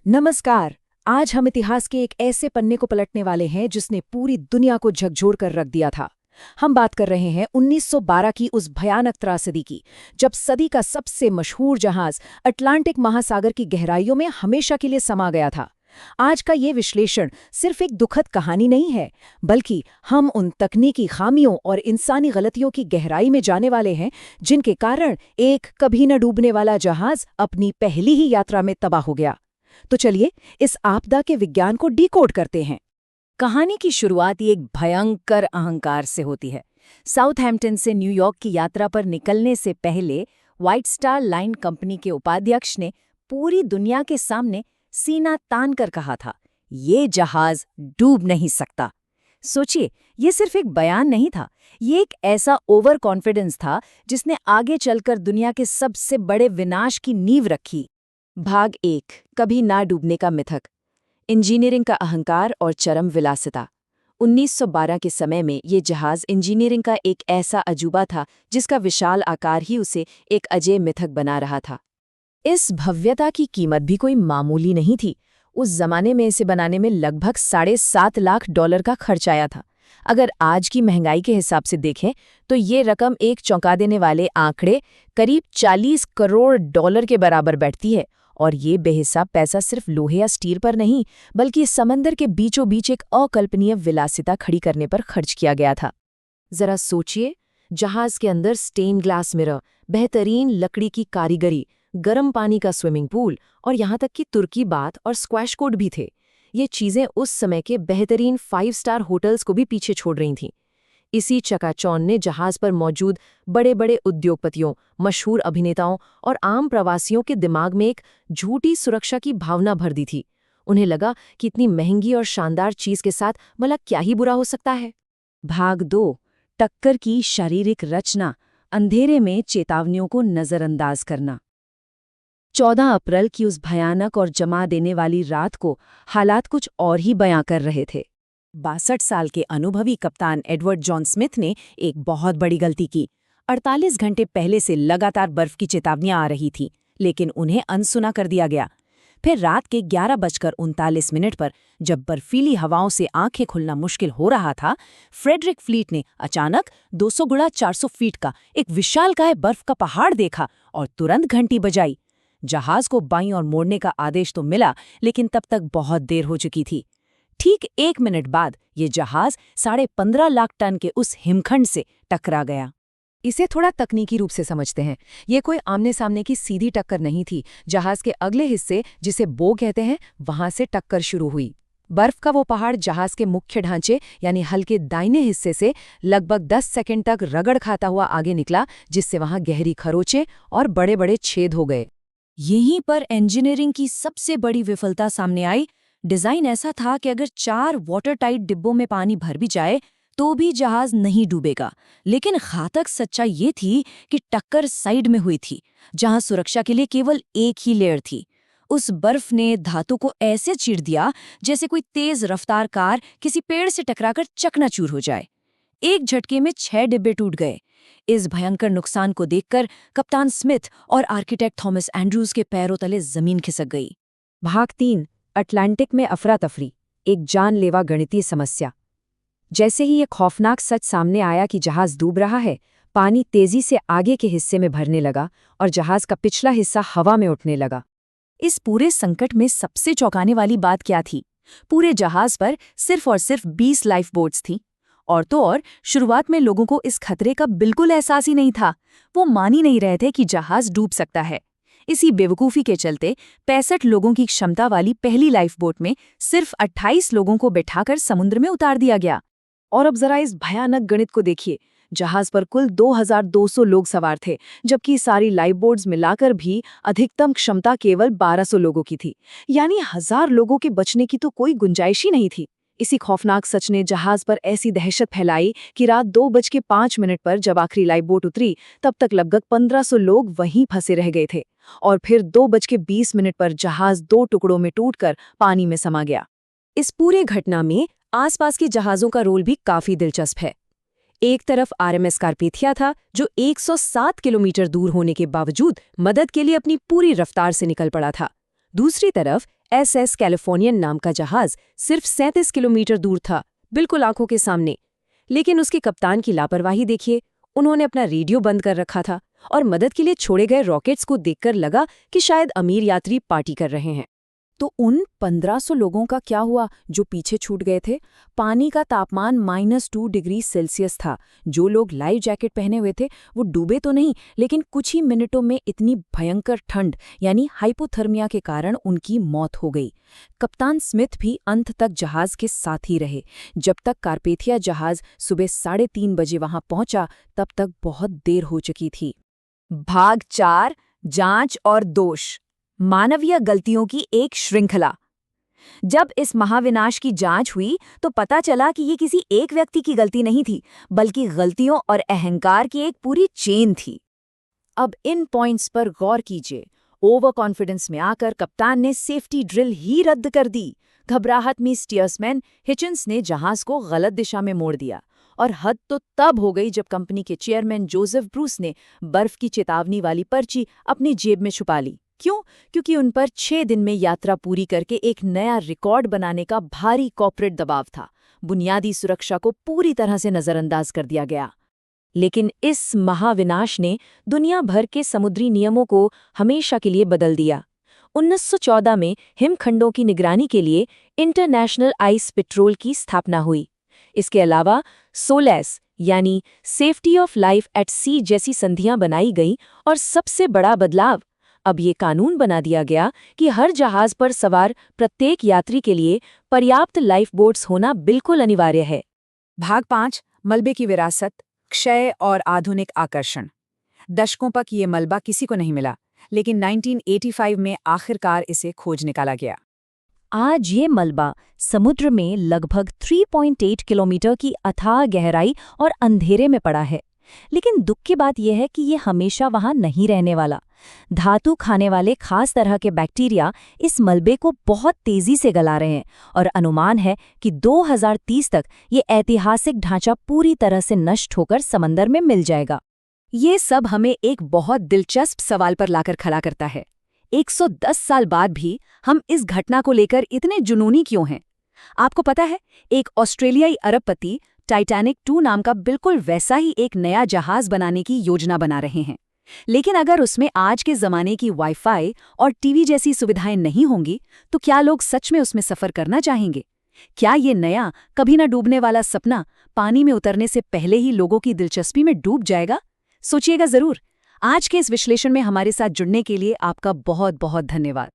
नमस्कार। आज हम इतिहास के एक ऐसे पन्ने को पलटने वाले हैं जिसने पूरी दुनिया को झकझोर कर रख दिया था। हम बात कर रहे हैं 1912 की उस भयानक त्रासदी की, जब सदी का सबसे मशहूर जहाज अटलांटिक महासागर की गहराइयों में हमेशा के लिए समा गया था। आज का ये विश्लेषण सिर्फ एक दुखद कहानी नहीं है, बल्कि हम उन तकनीकी खामियों और इंसानी गलतियों की गहराई में जाने वाले हैं जिनके कारण एक कभी न डूबने वाला जहाज अपनी पहली ही यात्रा में तबाह हो गया। तो चलिए इस आपदा के विज्ञान को डिकोड करते हैं। कहानी की शुरुआत एक भयंकर अहंकार से होती है। साउथहैम्पटन से न्यूयॉर्क की यात्रा पर निकलने से पहले व्हाइट स्टार लाइन कंपनी के उपाध्यक्ष ने पूरी दुनिया के सामने सीना तान कर कहा था, ये जहाज डूब नहीं सकता। सोचिए, ये सिर्फ एक बयान नहीं था, ये एक ऐसा ओवर कॉन्फिडेंस था जिसने आगे चलकर दुनिया के सबसे बड़े विनाश की नींव रखी। भाग 1, कभी ना डूबने का मिथक। इंजीनियरिंग का अहंकार और चरम विलासिता। 1912 के समय में ये जहाज इंजीनियरिंग का एक ऐसा अजूबा था जिसका विशाल आकार ही उसे एक अजय मिथक बना रहा था। इस भव्यता की कीमत भी कोई मामूली नहीं थी। उस जमाने में इसे बनाने में लगभग $7.5 लाख का खर्च आया था। अगर आज की महंगाई के हिसाब से देखें तो ये रकम एक चौंका देने वाले आंकड़े करीब $40 करोड़ के बराबर बैठती है। और ये बेहिसाब पैसा सिर्फ लोहे या स्टील पर नहीं, बल्कि समंदर के बीचों बीच एक अकल्पनीय विलासिता खड़ी करने पर खर्च किया गया था। जरा सोचिए, जहाज के अंदर स्टेन ग्लास मिरर, बेहतरीन लकड़ी की कारीगरी, गर्म पानी का स्विमिंग पूल और यहाँ तक कि तुर्की बाथ और स्क्वैश कोर्ट भी थे। ये चीज़ें उस समय के बेहतरीन 5 स्टार होटल्स को भी पीछे छोड़ रही थीं। इसी चकाचौंध ने जहाज पर मौजूद बड़े बड़े उद्योगपतियों, मशहूर अभिनेताओं और आम प्रवासियों के दिमाग में एक झूठी सुरक्षा की भावना भर दी थी। उन्हें लगा कि इतनी महंगी और शानदार चीज के साथ भला क्या ही बुरा हो सकता है। भाग 2, टक्कर की शारीरिक रचना, अंधेरे में चेतावनियों को नजरअंदाज करना। 14 अप्रैल की उस भयानक और जमा देने वाली रात को हालात कुछ और ही बयां कर रहे थे। 62 साल के अनुभवी कप्तान एडवर्ड जॉन स्मिथ ने एक बहुत बड़ी गलती की। 48 घंटे पहले से लगातार बर्फ की चेतावनियां आ रही थी, लेकिन उन्हें अनसुना कर दिया गया। फिर रात के 11:39 पर, जब बर्फीली हवाओं से आंखें खुलना मुश्किल हो रहा था, फ्रेडरिक फ्लीट ने अचानक 200 गुणा 400 फीट का एक विशालकाय बर्फ का पहाड़ देखा और तुरंत घंटी बजाई। जहाज को बाईं ओर मोड़ने का आदेश तो मिला, लेकिन तब तक बहुत देर हो चुकी थी। ठीक 1 मिनट बाद ये जहाज 15.5 लाख टन के उस हिमखंड से टकरा गया। इसे थोड़ा तकनीकी रूप से समझते हैं। ये कोई आमने सामने की सीधी टक्कर नहीं थी। जहाज के अगले हिस्से, जिसे बो कहते हैं, वहां से टक्कर शुरू हुई। बर्फ का वो पहाड़ जहाज के मुख्य ढांचे यानी हल के दाहिने हिस्से से लगभग 10 सेकंड तक रगड़ खाता हुआ आगे निकला, जिससे वहां गहरी खरोंचें और बड़े बड़े छेद हो गए। यहीं पर इंजीनियरिंग की सबसे बड़ी विफलता सामने आई। डिजाइन ऐसा था कि अगर 4 वाटर टाइट डिब्बों में पानी भर भी जाए तो भी जहाज नहीं डूबेगा। लेकिन घातक सच्चाई ये थी कि टक्कर साइड में हुई थी, जहां सुरक्षा के लिए केवल एक ही लेयर थी। उस बर्फ ने धातु को ऐसे चीर दिया जैसे कोई तेज रफ्तार कार किसी पेड़ से टकराकर चकनाचूर हो जाए। एक झटके में 6 डिब्बे टूट गए। इस भयंकर नुकसान को देखकर कप्तान स्मिथ और आर्किटेक्ट थॉमस एंड्रूज के पैरों तले जमीन खिसक गई। भाग 3, अटलांटिक में अफरा तफरी, एक जानलेवा गणितीय समस्या। जैसे ही ये खौफनाक सच सामने आया कि जहाज डूब रहा है, पानी तेजी से आगे के हिस्से में भरने लगा और जहाज का पिछला हिस्सा हवा में उठने लगा। इस पूरे संकट में सबसे चौंकाने वाली बात क्या थी? पूरे जहाज पर सिर्फ और सिर्फ 20 लाइफ बोट्स थीं। और तो और, शुरुआत में लोगों को इस खतरे का बिल्कुल एहसास ही नहीं था। वो मान ही नहीं रहे थे कि जहाज डूब सकता है। इसी बेवकूफ़ी के चलते 65 लोगों की क्षमता वाली पहली लाइफ बोट में सिर्फ 28 लोगों को बैठाकर समुद्र में उतार दिया गया। और अब जरा इस भयानक गणित को देखिए। जहाज पर कुल 2200 लोग सवार थे, जबकि सारी लाइफ बोट्स मिलाकर भी अधिकतम क्षमता केवल 1200 लोगों की थी। यानी 1000 लोगों के बचने की तो कोई गुंजाइश ही नहीं थी। इसी खौफनाक सच ने जहाज पर ऐसी दहशत फैलाई कि रात 2:05 पर जब आखिरी लाइफ बोट उतरी, तब तक लगभग 1500 लोग वहीं फंसे रह गए थे। और फिर 2:20 पर जहाज 2 टुकड़ों में टूटकर पानी में समा गया। इस पूरे घटना में आसपास के जहाज़ों का रोल भी काफी दिलचस्प है। एक तरफ आरएमएस कार्पेथिया था, जो 107 किलोमीटर दूर होने के बावजूद मदद के लिए अपनी पूरी रफ्तार से निकल पड़ा था। दूसरी तरफ SS कैलिफोर्नियन नाम का जहाज सिर्फ 37 किलोमीटर दूर था, बिल्कुल आंखों के सामने। लेकिन उसके कप्तान की लापरवाही देखिए। उन्होंने अपना रेडियो बंद कर रखा था और मदद के लिए छोड़े गए रॉकेट्स को देखकर लगा कि शायद अमीर यात्री पार्टी कर रहे हैं। तो उन 1500 लोगों का क्या हुआ जो पीछे छूट गए थे? पानी का तापमान -2 डिग्री सेल्सियस था। जो लोग लाइफ जैकेट पहने हुए थे वो डूबे तो नहीं, लेकिन कुछ ही मिनटों में इतनी भयंकर ठंड यानी हाइपोथर्मिया के कारण उनकी मौत हो गई। कप्तान स्मिथ भी अंत तक जहाज के साथ ही रहे। जब तक कारपेथिया जहाज सुबह 3:30 बजे वहां पहुंचा तब तक बहुत देर हो चुकी थी। भाग 4, जांच और दोष। मानवीय गलतियों की एक श्रृंखला। जब इस महाविनाश की जांच हुई तो पता चला कि ये किसी एक व्यक्ति की गलती नहीं थी, बल्कि गलतियों और अहंकार की एक पूरी चेन थी। अब इन पॉइंट्स पर गौर कीजिए। ओवर कॉन्फिडेंस में आकर कप्तान ने सेफ्टी ड्रिल ही रद्द कर दी। घबराहट में स्टीयर्समैन हिचिन्स ने जहाज को गलत दिशा में मोड़ दिया। और हद तो तब हो गई जब कंपनी के चेयरमैन जोसेफ ब्रूस ने बर्फ की चेतावनी वाली पर्ची अपनी जेब में छुपा ली। क्यों? क्योंकि उन पर 6 दिन में यात्रा पूरी करके एक नया रिकॉर्ड बनाने का भारी कॉर्पोरेट दबाव था। बुनियादी सुरक्षा को पूरी तरह से नजरअंदाज कर दिया गया। लेकिन इस महाविनाश ने दुनिया भर के समुद्री नियमों को हमेशा के लिए बदल दिया। 1914 में हिमखंडों की निगरानी के लिए इंटरनेशनल आइस पेट्रोल की स्थापना हुई। इसके अलावा सोलेस यानी सेफ्टी ऑफ लाइफ एट सी जैसी संधियां बनाई गईं और सबसे बड़ा बदलाव, अब ये कानून बना दिया गया कि हर जहाज पर सवार प्रत्येक यात्री के लिए पर्याप्त लाइफ बोट्स होना बिल्कुल अनिवार्य है। भाग 5, मलबे की विरासत, क्षय और आधुनिक आकर्षण। दशकों तक ये मलबा किसी को नहीं मिला, लेकिन 1985 में आखिरकार इसे खोज निकाला गया। आज ये मलबा समुद्र में लगभग 3.8 किलोमीटर की अथाह गहराई और अंधेरे में पड़ा है। लेकिन दुख की बात यह है कि ये हमेशा वहां नहीं रहने वाला। धातु खाने वाले खास तरह के बैक्टीरिया इस मलबे को बहुत तेजी से गला रहे हैं और अनुमान है कि 2030 तक ये ऐतिहासिक ढांचा पूरी तरह से नष्ट होकर समंदर में मिल जाएगा। ये सब हमें एक बहुत दिलचस्प सवाल पर लाकर खड़ा करता है। 110 साल बाद भी हम इस घटना को लेकर इतने जुनूनी क्यों हैं? आपको पता है, एक ऑस्ट्रेलियाई अरबपति टाइटैनिक 2 नाम का बिल्कुल वैसा ही एक नया जहाज बनाने की योजना बना रहे हैं। लेकिन अगर उसमें आज के ज़माने की वाईफाई और टीवी जैसी सुविधाएं नहीं होंगी, तो क्या लोग सच में उसमें सफ़र करना चाहेंगे? क्या ये नया, कभी न डूबने वाला सपना पानी में उतरने से पहले ही लोगों की दिलचस्पी में डूब जाएगा? सोचिएगा ज़रूर। आज के इस विश्लेषण में हमारे साथ जुड़ने के लिए आपका बहुत बहुत धन्यवाद।